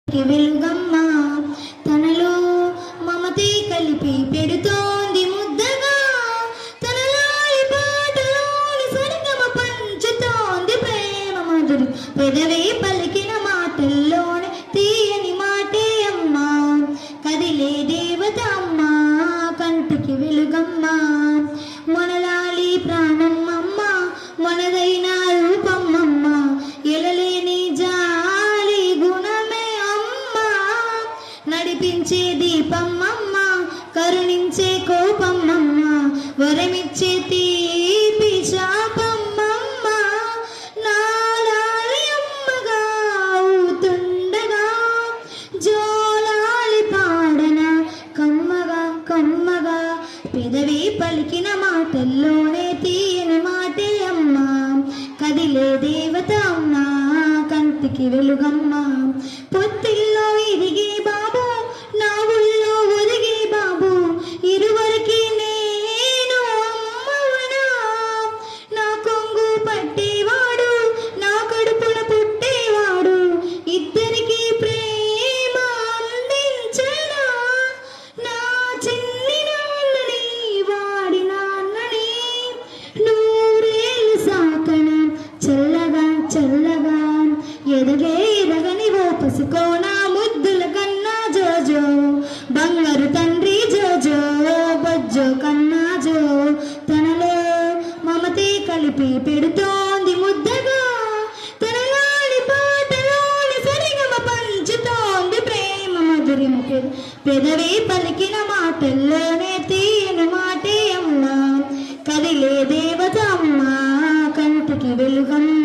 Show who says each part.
Speaker 1: వెలుగమ్మ తనలో మమతే కలిపి పెడుతోంది ముద్దగా, తనలాలి పాటలోని సరిగమ పంచుతోంది ప్రేమ మధురి, పెదవే పలికిన మాటల్లోనే తీయని మాటే అమ్మ, కదిలే దేవత అమ్మ కంటికి వెలుగమ్మ, మొనలాలి ప్రాణం అమ్మ మనదైన రూపమ్మమ్మ, ఎలలేని జాలి గుణమే అమ్మ, నడిపించే దీపమ్మమ్మ కరుణించే కోపమ్మమ్మ, వరమిచ్చే తీపి శాపమ్మమ్మ, నాలాలి అమ్మగా అవుతుండగా జోలాలి పాడన కమ్మగా కమ్మగా, పెదవి పలికిన మాటల్లోనే తీయని మాటే అమ్మ, కదిలే దేవత అమ్మ కంటికి వెలుగమ్మ, పొత్తిల్లో ఎదిగే బాబు నా ఊళ్ళో ఒదిగే బాబు, ఇరువరికి నేను అమ్మవనా, నా కొంగు పట్టేవాడు నా కడుపున పుట్టేవాడు, ఇద్దరికి ప్రేమ అందించనా, నా చిన్ని నాన్నని వాడి నాన్నని నూరేళ్ళు సాకన చల్లగా చల్లగా, ఎదగే ఎదగని ఓ పసుకోన ముద్దుల కన్నా జోజో, బంగారు తండ్రి జోజో బొజ్జో కన్నా జో, తనలో మమతే కలిపి పెడుతోంది ముద్దగా, తనలాడి పాటలోని సరిగమ పంచుతోంది ప్రేమ మధురి, పెదవి పలికిన మాటల్లోనే తీయని మాటే అమ్మ, కదిలే దేవత అమ్మ కంటికి వెలుగమ్మ.